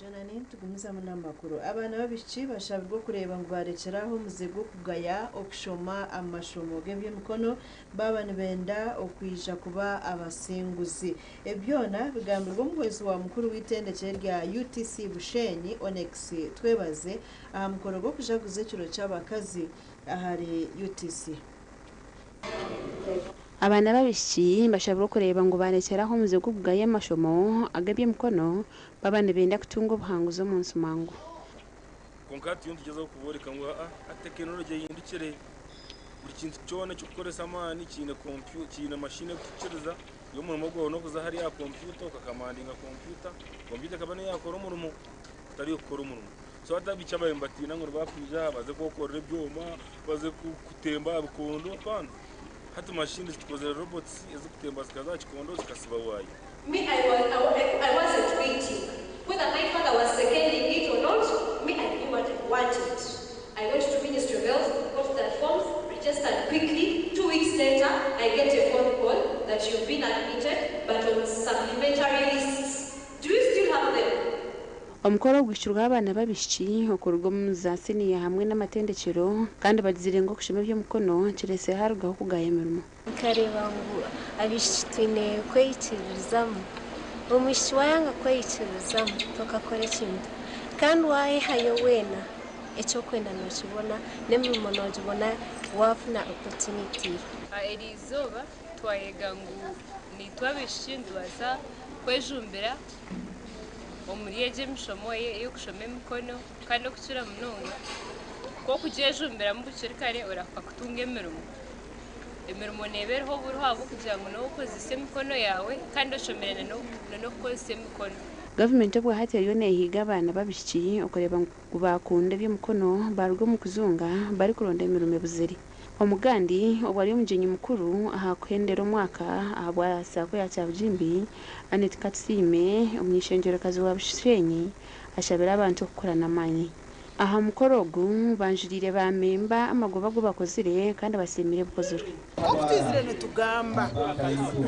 Jonani tugumiza mu namakuru abana babishiki bashabirwa kureba ngo barekeraho muzego kugaya okushoma amashomo g'eby'emikono baba nibenda okwija kuba abasenguzi ebyona bigambirwa mu kwezi wa mukuru w'itendekero rya UTC Bushenyi Onyx twebaze aha mukoro go kujaguza ekiro cy'abakazi ahari UTC. Abana babishiki bashabirwa kureba ngo barekeraho muzego kugaya amashomo ag'eby'emikono baba nibenda kutunga obuhanguzi omunsi mangu. Konkati yundi gezaho kuboreka ngo tekinoloji yindukire buri kintu cyone cyo gukoresa amani kine computer kine machine kuciriza yo murimo gwo no kuza hari ya computer ukakamandinga computer kabane yakora umurimo utari gukora umurimo so atabica bayembatina ngo bakwija baze kokora ibyuma baze kutemba bukondo kandi hata machine zikoze robots ezo kutemba zikaza chikondo zikasiba wayi. Me, I wasn't waiting. Whether my father was seconding it or not, me, I knew what I wanted. I went to Ministry of Health, got the forms, registered quickly. 2 weeks later, I get a phone call that you've been admitted, but on supplementary lists. Do you still have them? Omukoro gwishurwa abana babishiki okurwa mu za senior hamwe n'amatendekero kandi bagizire ngo kushima by'umukono kirese harugaho kugaya imirimo. Kareba ngo abishitine kweyitirizamo umwishi wayanga kweyitirizamo tokakora kimwe kandi waye hayo wena echo kwenda no kibona nemurimo no kibona wafuna opportunity erizoba twayega ngo nitwabishindwaza kwejumbira omuriyeje mishomo yo kushoma emikono kandi okucira munonga ko kujejumbira mu bucirikare orafa kutunga emirimo nebereho buri habo kugira ngo no ukozise emikono yawe kandi oshomerene no kukozisa emikono. Government obwo hati yo nehiga abana babishiki okureba ngo bakunda by'umukono barwo mu kuzunga bari kuronda emirimo buziri. Omugandi obwari omujenyi mukuru aha kwendera omwaka ahabwa SACCO ya Kyabujimbi Anet Katsime omwishengerekazi wa Bushenyi ashabira abantu okukorana amanyi. Aha mukorogu banjirire ba memba amagoba go bakozire kandi basimire bukozire. Okutizire ne tugamba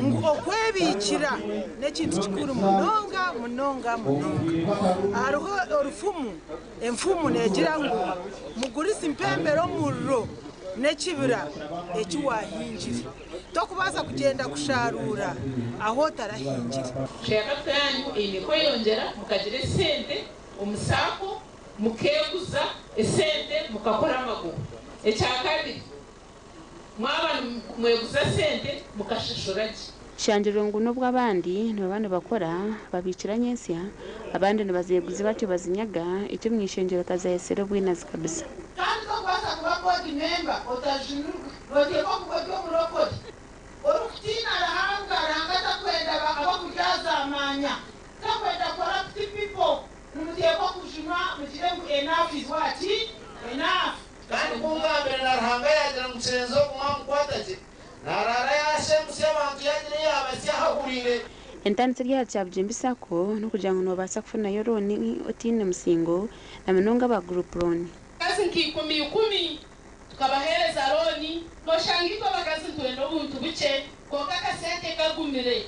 ngo kwebikira nekintu kikuru munonga ariho orufumu enfumu negira ngo mugurisa impembero murro nekibira ekiwahinjire tokubaza kugenda kusharura aho tarahinjire. Shaka twanyu imiko yongera mukagira sente omusako mukeguza esente mukakora amago ekyakabiri mwaba mweguza sente mukashishuraje. Shanjiro ngo nubwo abandi n'abandi bakora babiciranye nsya abandi nibazeguze bati bazinyaga icyo mwishengero kazayesero bwinazi kabisa. Kandi bakwasa kuba board member otajunurwa roteko kubyo murokodi orukutina rahanga rangata kwenda bakabakujaza amanya takwenda corrupt people numuteko kushima mukirengu enough is what enough kandi kungambira narahanga yagira musenzo kumamkwataje narara yashe musyabantu yagira yabasya hagurire. Entanitse rya Kyabujimbi SACCO no kugira ngo nobasa kufuna yoroni otine musingo na minonga ba group loan. Kazi nk'ikumi tukabahereza loni noshangiko bakazi twendo buntu buke kokaka sente kagumire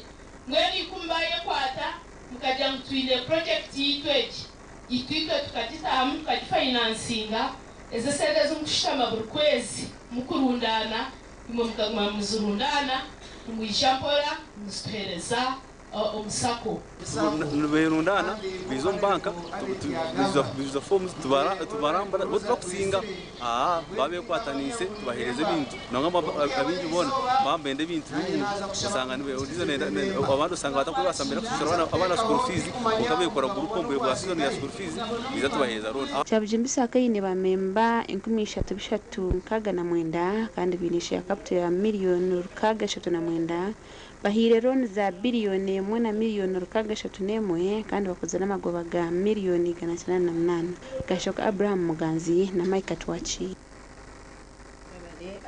mweni kumbaye kwata mukajya mutwine project yitwike tukagitamu tukagifinancing ezesede z'umushama buri kwezi mukurundana mukaguma muzurundana mwishampora muzitereza omusako berundana bizo banka bizo forms tubarambara botakusinga babe kwatanise tubahereze bintu nanga abintu bona bambende bintu usanga niwe urizo abantu usanga batakubasambira kushora abana school fees ukabekora gurukombe bwa season ya school fees biza tubahereza ron. Kyabujimbi SACCO yine ba memba 13 kaga na mwenda kandi binisha capital ya miliyoni kaga 39 bahire ron za biliyoni 1 na miliyoni rukaga 31 kandi bakoze n'amagoba ga miliyoni 198 gashoka Abraham Muganzi na Mike Atwachi.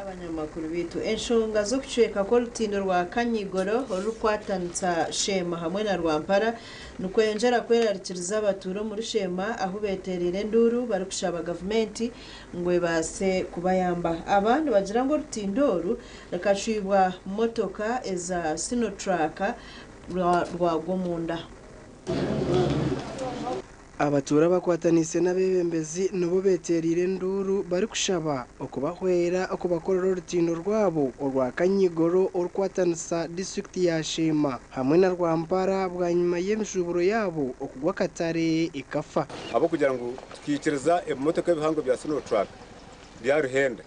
abanyamakuru bitu enshonga zo kucweka ko rutindo rwa Kanyigoro rukwatanitsa Shema hamwe na Rwampara nukwenjera kwerarikiriza abaturo muri Shema aho beterere nduru bari kushaba government ngwe base kubayamba abantu bagira ngo rutindoru rakashibwa motoka eza Sinotrack rwa Gomunda. Abatura bakwatanise n'abebembezi nubo beterire nduru bari kushaba okubahwera okubakorera urutindo rwabo orwa Kanyigoro orukwatanisa district ya Shema hamwe na Rwampara bwa nyuma y'emishuburo yabo okugwa Katare ikafa abo kugira ngo twikiriza emotoka y'bihango bya Sinotrack bya Ruhende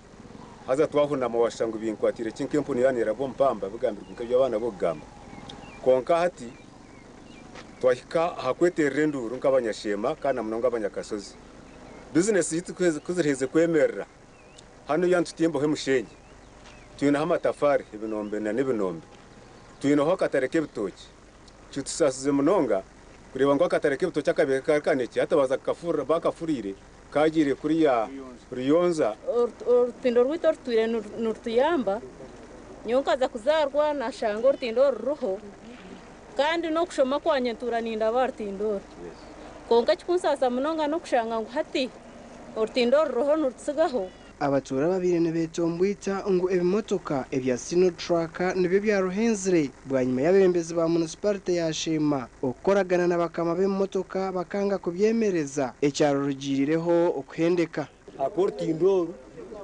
haza twahuna mu washangu binkwatire kinkempuni yanira bo mpamba bugambirwa by'abana bo gamba konka hati twahika hakweterere nduru nk'abanyashema kana munonga abanyakasozi business yitu kuziriheze kwemerera hano yantutimbo he mushenyi tuyina amatafari ibinombe na nibinombe tuyina ho katareke bitoki cyutusasize munonga kureba ngo katareke bitoki akabeka kaneki hatabaza kafura bakafurire kagire kuri ya Ruyonza urutindo rwito rutwire nurtuyamba nyonkaza kuzarwa na shango urutindo ruho kandi no kushoma kwanye turaninda bartindoro konka cykunsasa munonga no kushanga ngo hati urtindoro roho nurtsigaho abatura babiri nebetombwita ngo ebimotoka ebya Sinotrack nibyo byaruhenzire bwa nyuma y'abembezi ba municipality ya Shema okoragana n'abakama b'imotoka bakanga kubyemereza ecyaro rugirireho okhendeka akortindoro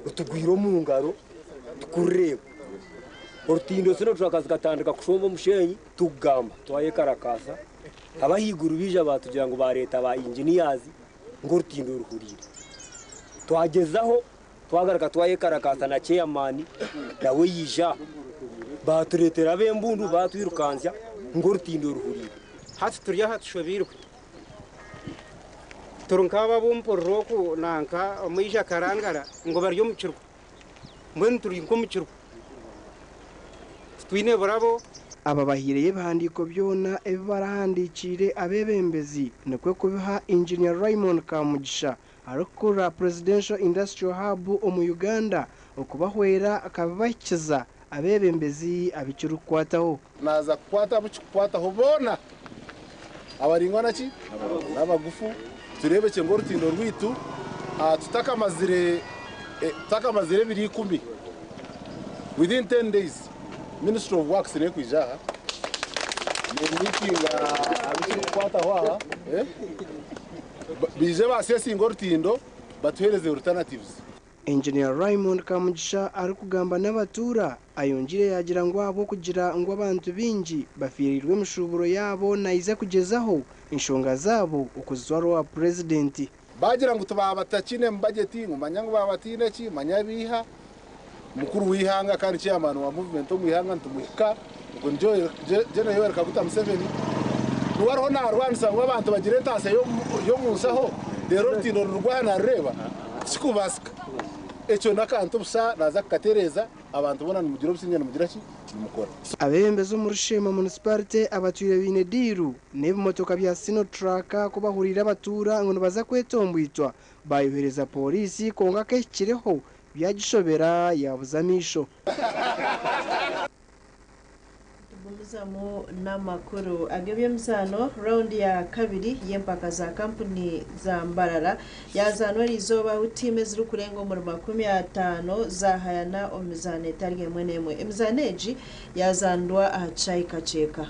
utugwiro mu ngaro tukureba urutindo Sinotrack zikatandika kushomba mushenyi tugamba twaye karakasa abahiguru bija batugira ngo ba leta ba engineers ngo urutindo ruhurire twagezaho twagaraka twaye karakasa na chairman nawe yija baturetera bembundu batwirukansya ngo urutindo ruhurire hati turya hatushobirwe turunkaba bumporoko nanka omija karangara ngo baryo mukirwa mbwe turi nko mukirwa twine bravo aba bahireye bandiko byona ebarahandikire abebembezi nakwe kubiha engineer Raymond Kamugisha arukura presidential industrial hub mu Uganda okubahwera akabakiza abebembezi abikirukwataho naza kwata bukikwataho bona abaringwana ki n'abagufu turebeke ngo rutindo rwitu tutakamazire biri 10 within 10 days Ministry of Works ne kwijaha meeting abikwata hwa bije basesi ngortindo batuhereze alternatives. Engineer Raymond Kamugisha ari kugamba n'abatura ayongire yagira ngo abo kugira ngo abantu bingi bafirirwe mushuburo yabo naiza kugezaho inshonga zabo ukuzwaro wa president bagira ngo tubabatakine mu budget ngumanya ngo babatine ki manyabiha mukuru wihanga kandi chairman wa movement mu ihanga ntumuhika ngo njo general Kaguta Museveni ruwaro na rwansa ngo abantu bagire tase yo munsaho rero rutino rurwana reba sikubasika echo nakantu busa naza katereza abantu bona mugiro businyana mugira ki mukora abembezo mu Rushema municipality abatuye bine diru n'ibimotoka bya Sinotrack kubahurira abatura ngo baza kwetombwitwa bayohereza polisi konga kekireho byagishobera yabuzamisho tubumuzamo n'amakuru agebye msano round ya kabiri yempaka za kampuni za Mbarara yazanwa rizoba utime ziri kurenga mu 50 zahayana omizane tarige mwenemwe emzaneji yazandwa achai kacheka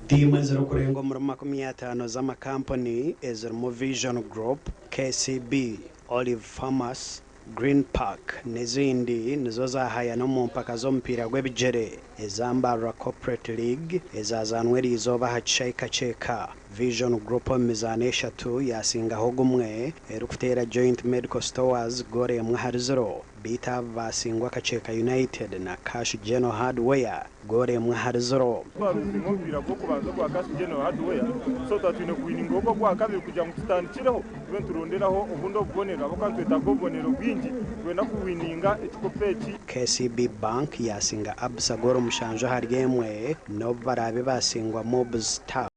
Timu ziri kurenga mu 50 z'amakampani ezirimo Vision Group, KCB, Olive Farmers, Green Park n'izindi nizo zahayana mu mpaka z'omupira gw'ebigere ezambara Corporate League ezazanwe rizoba haceka Vision Group mizane 3 yasingaho gumwe erukutera Joint Medical Stores gore mwahari 0 bita basingwa kaceka United na Cash General Hardware gore mwahari 0 umupira bwo kubanza kwa Cash General Hardware so tatwine kuininga bwo kwa kabiri kuja mu standikireho ibintu turonderaho ubundo bubonera bakantweta gobonero bwingi wenda kuwininga ekikopechi KCB Bank yasinga Absa gore mushanjo hargemwe no barabe basingwa Mobs Town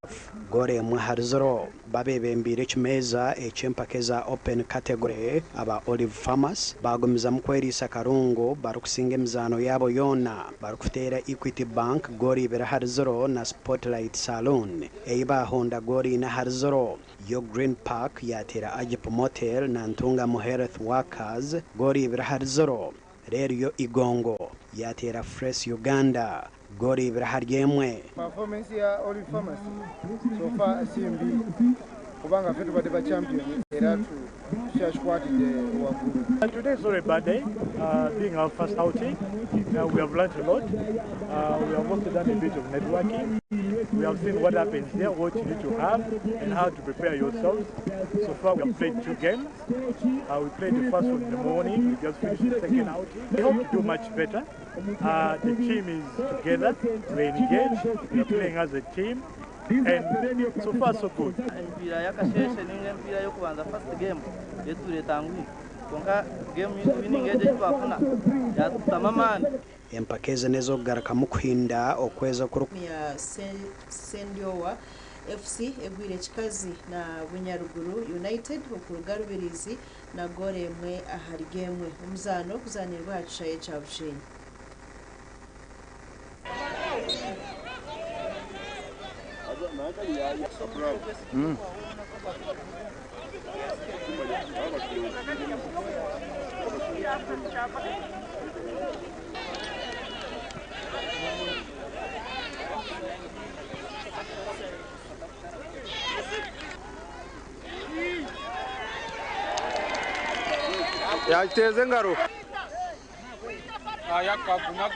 gore mwe harizoro babebembire kimeza ekyempakeza open category aba olive farmers bagumiza mukwerisa karungo barukusinga emizano yabo yona barukutera Equity Bank gori ibera harizoro na Spotlight Saloon eiba honda gori na harizoro yo Green Park yatera Ajip Motel na Ntunga Health Workers gori ibera harizoro rero yo Igongo yatera Fresh Uganda gori ibera haryemwe. Performance ya olive farmers so far simbi kubanga fetu bade ba champion era tu shashkwatide waguru. Today is not a bad day, being our first outing. We have learned a lot. We have also done a bit of networking. We have seen what happens here, what you need to have, and how to prepare yourselves. So far, we have played 2 games. We played the first one in the morning. We just finished the second outing. We hope to do much better. The team is together. We're engaged. We're playing as a team. And so far, so good. First game, empakeze nezo garaka mukuhinda okweza kuru ya Sendiowa FC egwire chikazi na Bunyaruguru United okugarubirizi na gore mwe ahargemwe umuzano kuzanirwa hacishaye cha Bushenyi. Ya teze ngaro yakaguna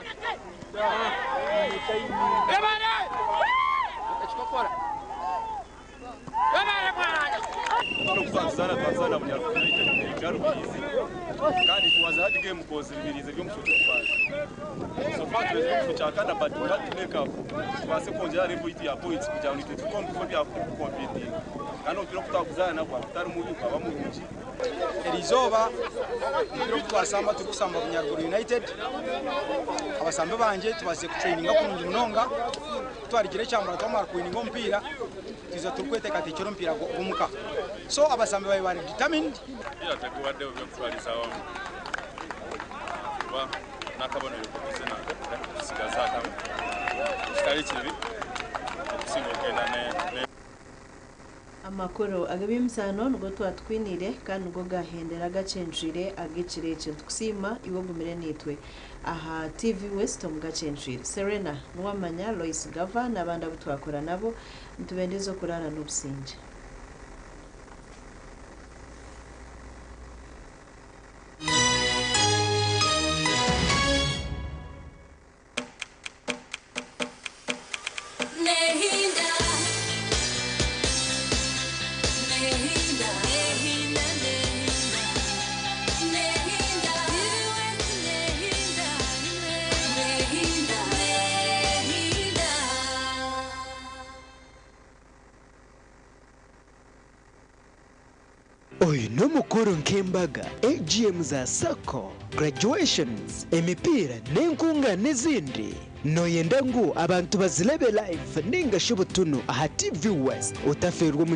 Tanzania Bunyaruguru kandi tuwaza hadi game kozi bibirize byo mushoto kwaza so far twese mushaka but we have to make up twase kongera level ya points kugira ngo tukombe ko bya compete kandi ukiro kutakuzana kwa tutari mu yuka ba mu yuki erizoba ndiro twasamba tukusamba Bunyaruguru United abasambe banje tubaze kutraininga kurungi munonga twarigire cyamara twamara kuininga mpira tizo tukweteka tekero mpira gumuka so abasambe bayi bari determined yateguwadde byo kutwaliza awo ba nakabonero ko kusena sigaza kama kitali kibi okusinga okenda ne amakuru agabimsano nugo twatwinire kandi nugo gahendera gacenjire agicirece tukusima iwo gumire nitwe aha TV West omugacenjire Serena Nuwamanya Lois Gava nabandi abutwakora nabo ntubendezo kurara n'ubusinje. Oyo n'omukoro nk'embaga AGM za SACCO, graduations, emipira n'enkunga n'ezindi noyenda ngu abantu bazilebe live ninga shobutunu aha TV West utaferwa mu